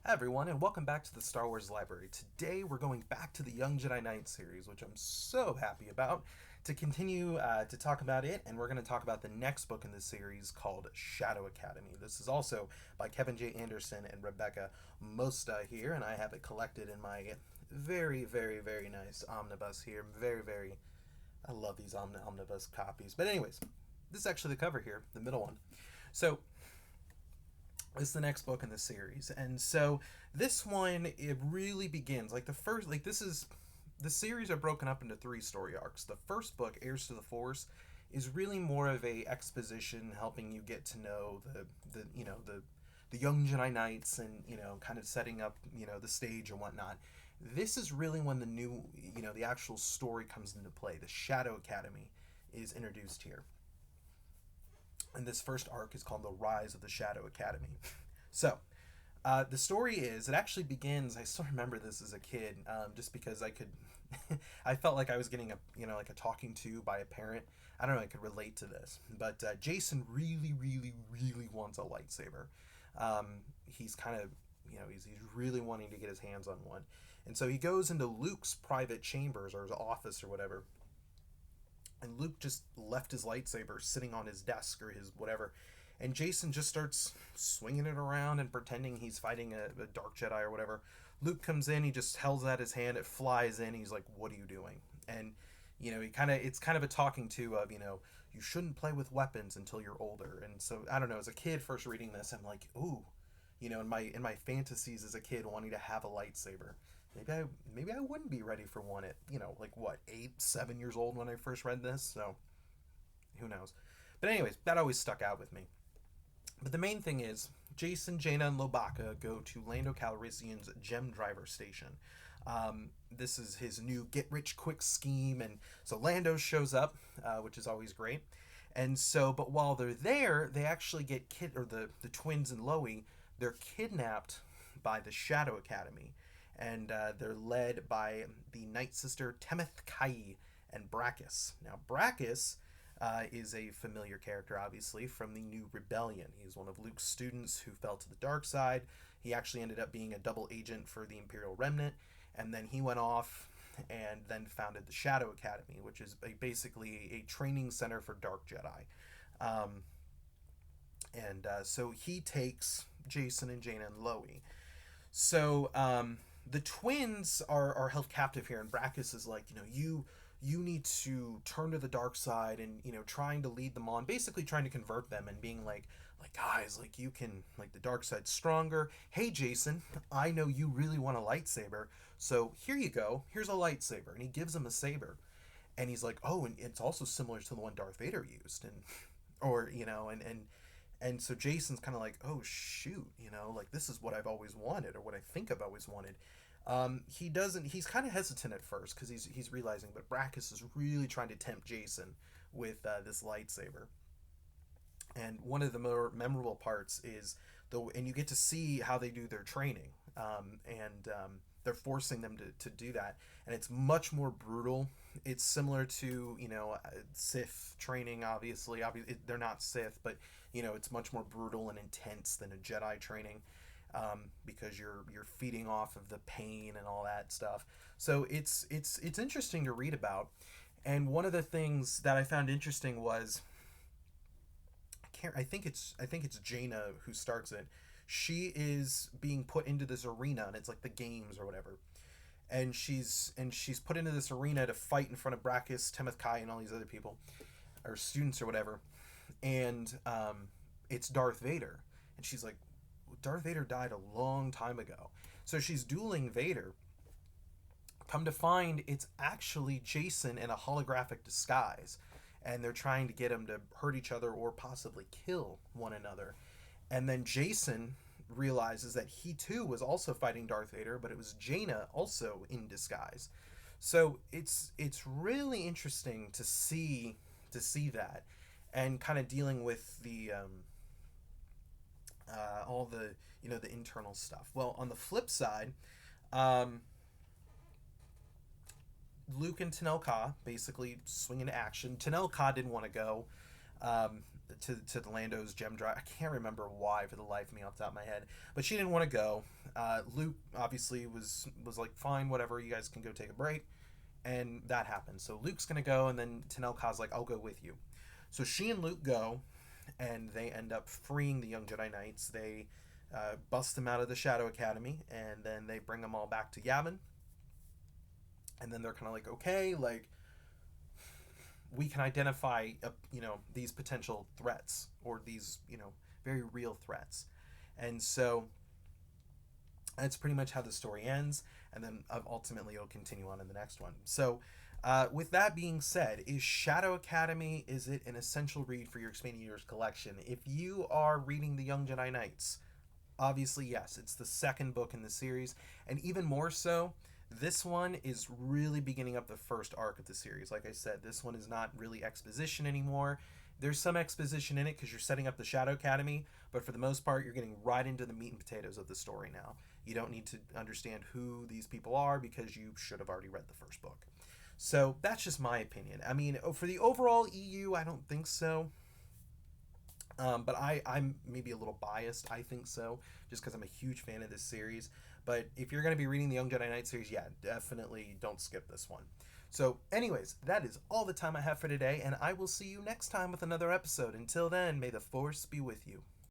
Hi everyone, and welcome back to the Star Wars Library. Today we're going back to the Young Jedi Knights series, which I'm so happy about, to continue to talk about it, and we're going to talk about the next book in this series called Shadow Academy. This is also by Kevin J. Anderson and Rebecca Moesta here, and I have it collected in my very, very, very nice omnibus here. I love these omnibus copies. But anyways, this is actually the cover here, the middle one. So is the next book in the series. And so this one, it really begins like the first, like this is the series are broken up into three story arcs. The first book, Heirs to the Force, is really more of a exposition helping you get to know the young Jedi Knights, and kind of setting up the stage and whatnot. This is really when the new the actual story comes into play. The Shadow Academy is introduced here, and this first arc is called The Rise of the Shadow Academy. So, the story is, it actually begins, I still remember this as a kid, just because I could, I felt like I was getting like a talking to by a parent. I don't know, I could relate to this. But Jason really, really, really wants a lightsaber. He's kind of, he's really wanting to get his hands on one. And so he goes into Luke's private chambers, or his office, or whatever, and Luke just left his lightsaber sitting on his desk or his whatever, and Jason just starts swinging it around and pretending he's fighting a dark Jedi or whatever. Luke comes in, he just held out his hand, it flies in, he's like, "What are you doing?" And he kind of it's kind of a talking to of you shouldn't play with weapons until you're older. And so I don't know, as a kid first reading this, I'm like, ooh, in my fantasies as a kid wanting to have a lightsaber. Maybe I wouldn't be ready for one at like what, 8, 7 years old when I first read this. So who knows? But anyways, that always stuck out with me. But the main thing is, Jason, Jaina, and Lobaka go to Lando Calrissian's gem driver station. This is his new get rich quick scheme, and so Lando shows up, which is always great. And so, but while they're there, they actually get the twins and Loie, they're kidnapped by the Shadow Academy, and they're led by the Night Sister Temeth Kai and Brachus. Now, Brachus is a familiar character, obviously, from the New Rebellion. He's one of Luke's students who fell to the dark side. He actually ended up being a double agent for the Imperial Remnant, and then he went off and then founded the Shadow Academy, which is basically a training center for Dark Jedi. Um, and so he takes Jason and Jaina and Loie. So the twins are held captive here, and Brachus is like, you need to turn to the dark side, and trying to lead them on, basically trying to convert them, and being like guys, like, you can, like, the dark side's stronger. Hey Jason, I know you really want a lightsaber, so here you go, here's a lightsaber. And he gives him a saber, and he's like, oh, and it's also similar to the one Darth Vader used. And or and so Jason's kind of like, oh shoot, like, this is what I've always wanted, or what I think I've always wanted. He doesn't. He's kind of hesitant at first because he's realizing, but Brachus is really trying to tempt Jason with this lightsaber. And one of the more memorable parts is and you get to see how they do their training, and they're forcing them to do that, and it's much more brutal. It's similar to Sith training. Obviously, they're not Sith, but it's much more brutal and intense than a Jedi training, because you're feeding off of the pain and all that stuff. So it's interesting to read about. And one of the things that I found interesting was, I think it's Jaina who starts it. She is being put into this arena, and it's like the games or whatever. And she's put into this arena to fight in front of Brachus, Temeth Kai, and all these other people, or students or whatever. And it's Darth Vader, and she's like, Darth Vader died a long time ago. So she's dueling Vader. Come to find, it's actually Jason in a holographic disguise, and they're trying to get him to hurt each other or possibly kill one another. And then Jason realizes that he too was also fighting Darth Vader, but it was Jaina also in disguise. So it's really interesting to see that, and kind of dealing with the all the internal stuff. Well, on the flip side, um, Luke and Tanel Ka basically swing into action. Tanel Ka didn't want to go. to the Lando's gem drive. I can't remember why for the life of me off the top of my head, but she didn't want to go. Luke obviously was like, fine, whatever, you guys can go take a break, and that happened. So Luke's gonna go, and then Tenel Ka's like, I'll go with you. So she and Luke go, and they end up freeing the Young Jedi Knights. They bust them out of the Shadow Academy, and then they bring them all back to Yavin. And then they're kind of like, okay, like, we can identify, these potential threats, or these, very real threats. And so that's pretty much how the story ends, and then ultimately it'll continue on in the next one. So with that being said, is Shadow Academy, is it an essential read for your Expanded Universe collection? If you are reading the Young Jedi Knights, obviously yes, it's the second book in the series, and even more so, this one is really beginning up the first arc of the series. Like I said, this one is not really exposition anymore. There's some exposition in it because you're setting up the Shadow Academy, but for the most part, you're getting right into the meat and potatoes of the story now. You don't need to understand who these people are because you should have already read the first book. So that's just my opinion. I mean, for the overall EU, I don't think so. But I'm maybe a little biased. I think so, just because I'm a huge fan of this series. But if you're going to be reading the Young Jedi Knight series, yeah, definitely don't skip this one. So, anyways, that is all the time I have for today, and I will see you next time with another episode. Until then, may the Force be with you.